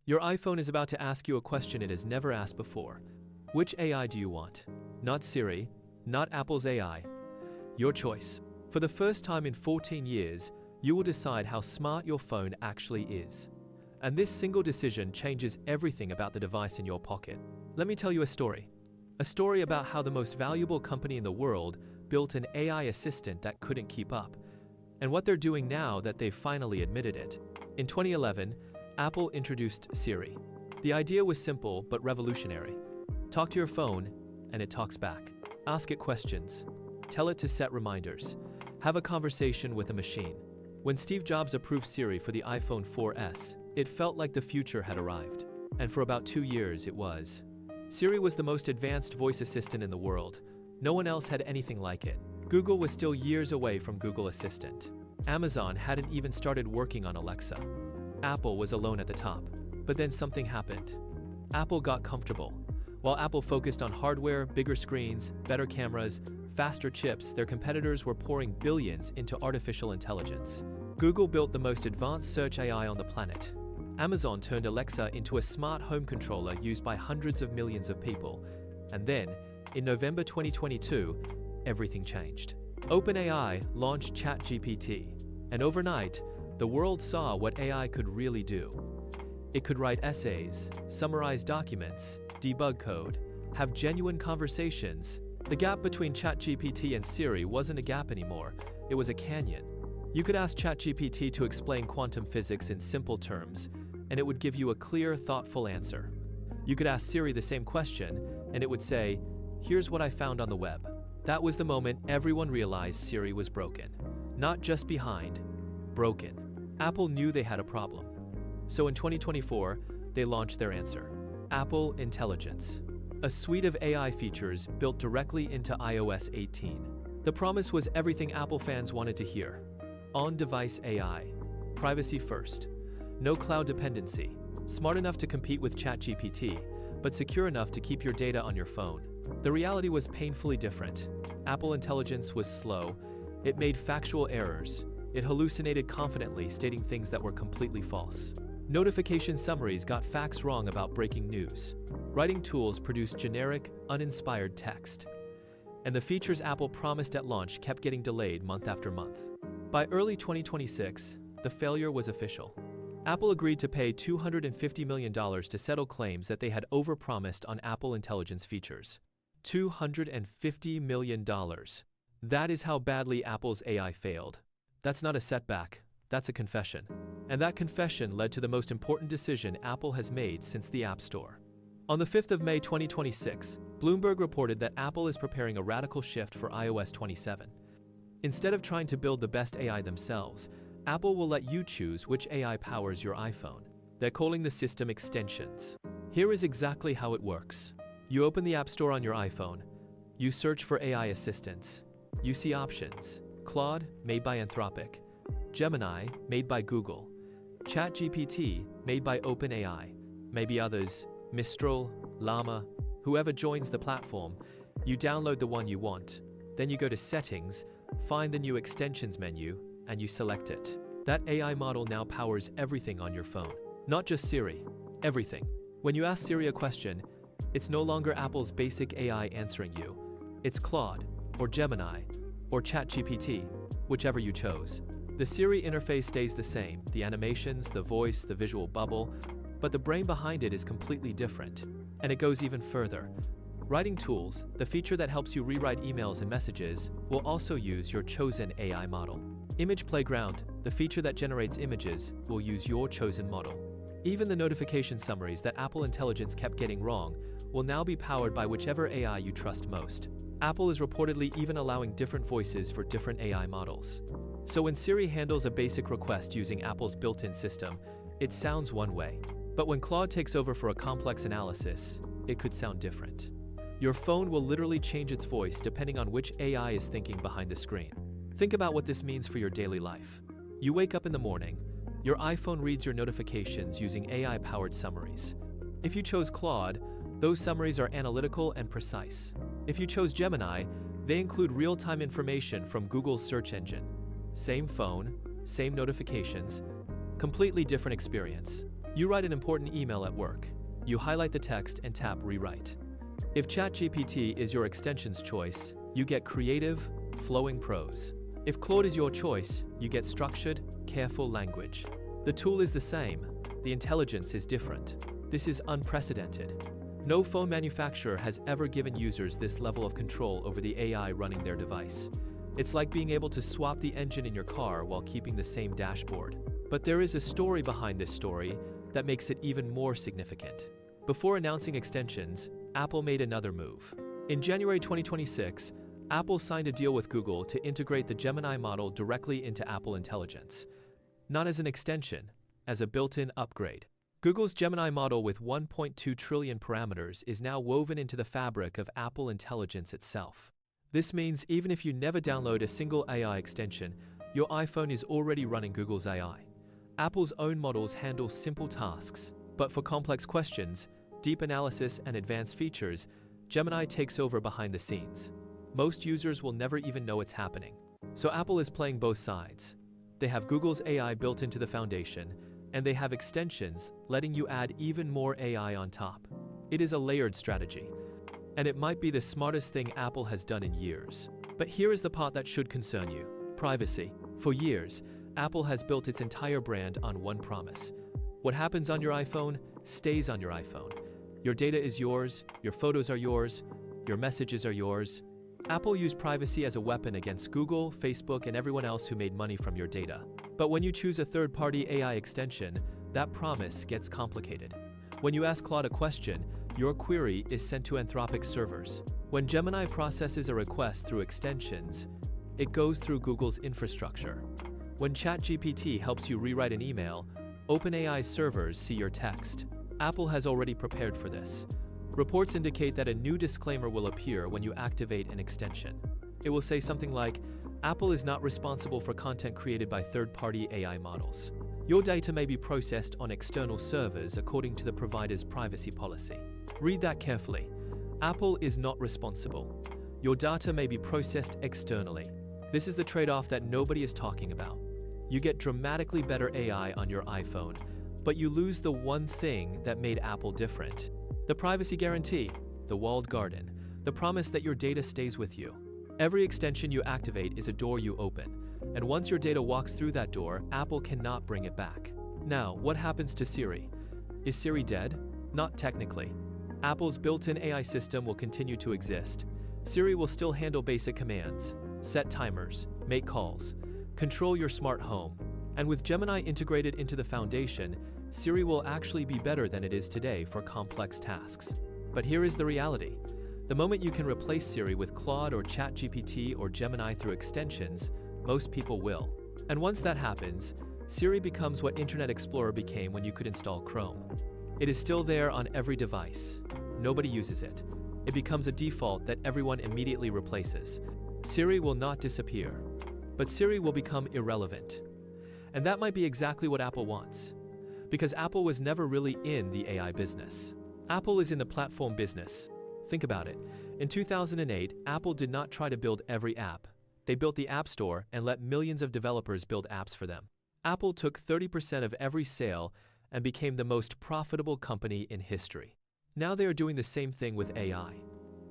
Your iPhone is about to ask you a question it has never asked before. Which AI do you want? Not Siri, not Apple's AI. Your choice. For the first time in 14 years, you will decide how smart your phone actually is. And this single decision changes everything about the device in your pocket. Let me tell you a story. A story about how the most valuable company in the world built an AI assistant that couldn't keep up, and what they're doing now that they've finally admitted it. In 2011, Apple introduced Siri. The idea was simple but revolutionary. Talk to your phone, and it talks back. Ask it questions. Tell it to set reminders. Have a conversation with a machine. When Steve Jobs approved Siri for the iPhone 4S, it felt like the future had arrived. And for about 2 years, it was. Siri was the most advanced voice assistant in the world. No one else had anything like it. Google was still years away from Google Assistant. Amazon hadn't even started working on Alexa. Apple was alone at the top. But then something happened. Apple got comfortable. While Apple focused on hardware, bigger screens, better cameras, faster chips, their competitors were pouring billions into artificial intelligence. Google built the most advanced search AI on the planet. Amazon turned Alexa into a smart home controller used by hundreds of millions of people. And then, in November 2022, everything changed. OpenAI launched ChatGPT, and overnight, the world saw what AI could really do. It could write essays, summarize documents, debug code, have genuine conversations. The gap between ChatGPT and Siri wasn't a gap anymore, it was a canyon. You could ask ChatGPT to explain quantum physics in simple terms, and it would give you a clear, thoughtful answer. You could ask Siri the same question, and it would say, "Here's what I found on the web." That was the moment everyone realized Siri was broken. Not just behind, broken. Apple knew they had a problem. So in 2024, they launched their answer. Apple Intelligence. A suite of AI features built directly into iOS 18. The promise was everything Apple fans wanted to hear. On-device AI. Privacy first. No cloud dependency. Smart enough to compete with ChatGPT, but secure enough to keep your data on your phone. The reality was painfully different. Apple Intelligence was slow. It made factual errors. It hallucinated confidently, stating things that were completely false. Notification summaries got facts wrong about breaking news. Writing tools produced generic, uninspired text. And the features Apple promised at launch kept getting delayed month after month. By early 2026, the failure was official. Apple agreed to pay $250 million to settle claims that they had overpromised on Apple Intelligence features. $250 million. That is how badly Apple's AI failed. That's not a setback, that's a confession. And that confession led to the most important decision Apple has made since the App Store. On the 5th of May 2026, Bloomberg reported that Apple is preparing a radical shift for iOS 27. Instead of trying to build the best AI themselves, Apple will let you choose which AI powers your iPhone. They're calling the system extensions. Here is exactly how it works. You open the App Store on your iPhone. You search for AI assistants. You see options. Claude, made by Anthropic. Gemini, made by Google. ChatGPT, made by OpenAI. Maybe others, Mistral, Llama, whoever joins the platform. You download the one you want. Then you go to Settings, find the new Extensions menu, and you select it. That AI model now powers everything on your phone. Not just Siri, everything. When you ask Siri a question, it's no longer Apple's basic AI answering you. It's Claude, or Gemini, or ChatGPT, whichever you chose. The Siri interface stays the same, the animations, the voice, the visual bubble, but the brain behind it is completely different. And it goes even further. Writing tools, the feature that helps you rewrite emails and messages, will also use your chosen AI model. Image Playground, the feature that generates images, will use your chosen model. Even the notification summaries that Apple Intelligence kept getting wrong will now be powered by whichever AI you trust most. Apple is reportedly even allowing different voices for different AI models. So when Siri handles a basic request using Apple's built-in system, it sounds one way. But when Claude takes over for a complex analysis, it could sound different. Your phone will literally change its voice depending on which AI is thinking behind the screen. Think about what this means for your daily life. You wake up in the morning, your iPhone reads your notifications using AI-powered summaries. If you chose Claude, those summaries are analytical and precise. If you chose Gemini, they include real-time information from Google's search engine. Same phone, same notifications, completely different experience. You write an important email at work. You highlight the text and tap Rewrite. If ChatGPT is your extension's choice, you get creative, flowing prose. If Claude is your choice, you get structured, careful language. The tool is the same, the intelligence is different. This is unprecedented. No phone manufacturer has ever given users this level of control over the AI running their device. It's like being able to swap the engine in your car while keeping the same dashboard. But there is a story behind this story that makes it even more significant. Before announcing extensions, Apple made another move. In January 2026, Apple signed a deal with Google to integrate the Gemini model directly into Apple Intelligence. Not as an extension, as a built-in upgrade. Google's Gemini model with 1.2 trillion parameters is now woven into the fabric of Apple Intelligence itself. This means even if you never download a single AI extension, your iPhone is already running Google's AI. Apple's own models handle simple tasks, but for complex questions, deep analysis, and advanced features, Gemini takes over behind the scenes. Most users will never even know it's happening. So Apple is playing both sides. They have Google's AI built into the foundation, and they have extensions letting you add even more AI on top. It is a layered strategy, and it might be the smartest thing Apple has done in years. But here is the part that should concern you: privacy. For years, Apple has built its entire brand on one promise. What happens on your iPhone stays on your iPhone. Your data is yours, your photos are yours, your messages are yours. Apple used privacy as a weapon against Google, Facebook, and everyone else who made money from your data. But when you choose a third-party AI extension, that promise gets complicated. When you ask Claude a question, your query is sent to Anthropic's servers. When Gemini processes a request through extensions, it goes through Google's infrastructure. When ChatGPT helps you rewrite an email, OpenAI's servers see your text. Apple has already prepared for this. Reports indicate that a new disclaimer will appear when you activate an extension. It will say something like, Apple is not responsible for content created by third-party AI models. Your data may be processed on external servers according to the provider's privacy policy. Read that carefully. Apple is not responsible. Your data may be processed externally. This is the trade-off that nobody is talking about. You get dramatically better AI on your iPhone, but you lose the one thing that made Apple different. The privacy guarantee, the walled garden, the promise that your data stays with you. Every extension you activate is a door you open, and once your data walks through that door, Apple cannot bring it back. Now, what happens to Siri? Is Siri dead? Not technically. Apple's built-in AI system will continue to exist. Siri will still handle basic commands, set timers, make calls, control your smart home. And with Gemini integrated into the foundation, Siri will actually be better than it is today for complex tasks. But here is the reality. The moment you can replace Siri with Claude or ChatGPT or Gemini through extensions, most people will. And once that happens, Siri becomes what Internet Explorer became when you could install Chrome. It is still there on every device. Nobody uses it. It becomes a default that everyone immediately replaces. Siri will not disappear, but Siri will become irrelevant. And that might be exactly what Apple wants. Because Apple was never really in the AI business. Apple is in the platform business. Think about it. In 2008, Apple did not try to build every app. They built the App Store and let millions of developers build apps for them. Apple took 30% of every sale and became the most profitable company in history. Now they are doing the same thing with AI.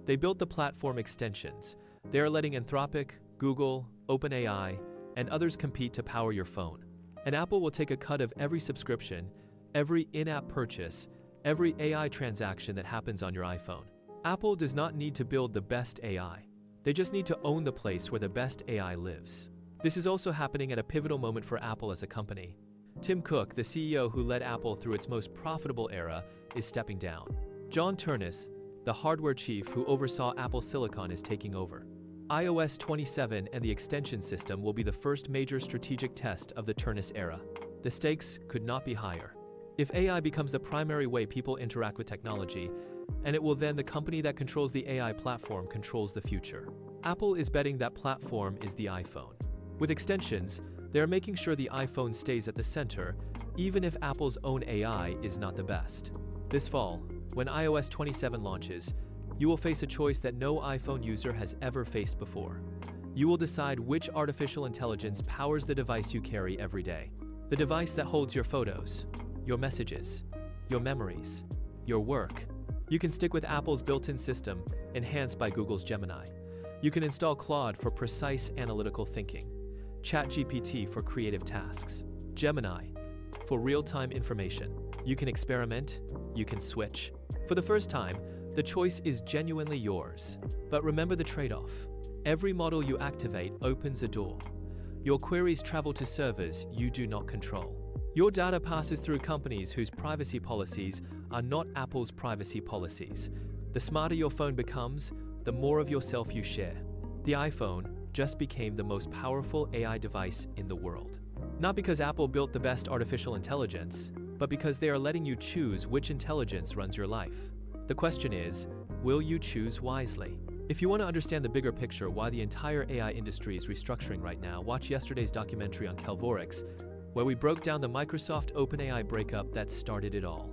They built the platform extensions. They are letting Anthropic, Google, OpenAI, and others compete to power your phone. And Apple will take a cut of every subscription, every in-app purchase, every AI transaction that happens on your iPhone. Apple does not need to build the best AI. They just need to own the place where the best AI lives. This is also happening at a pivotal moment for Apple as a company. Tim Cook, the CEO who led Apple through its most profitable era, is stepping down. John Ternus, the hardware chief who oversaw Apple Silicon, is taking over. iOS 27 and the extension system will be the first major strategic test of the Ternus era. The stakes could not be higher. If AI becomes the primary way people interact with technology, and it will then the company that controls the AI platform controls the future. Apple is betting that platform is the iPhone. With extensions, they are making sure the iPhone stays at the center, even if Apple's own AI is not the best. This fall, when iOS 27 launches, you will face a choice that no iPhone user has ever faced before. You will decide which artificial intelligence powers the device you carry every day. The device that holds your photos, your messages, your memories, your work. You can stick with Apple's built-in system, enhanced by Google's Gemini. You can install Claude for precise analytical thinking, ChatGPT for creative tasks, Gemini for real-time information. You can experiment, you can switch. For the first time, the choice is genuinely yours. But remember the trade-off. Every model you activate opens a door. Your queries travel to servers you do not control. Your data passes through companies whose privacy policies are not Apple's privacy policies. The smarter your phone becomes, the more of yourself you share. The iPhone just became the most powerful AI device in the world. Not because Apple built the best artificial intelligence, but because they are letting you choose which intelligence runs your life. The question is, will you choose wisely? If you want to understand the bigger picture why the entire AI industry is restructuring right now, watch yesterday's documentary on Calvorix, where we broke down the Microsoft OpenAI breakup that started it all.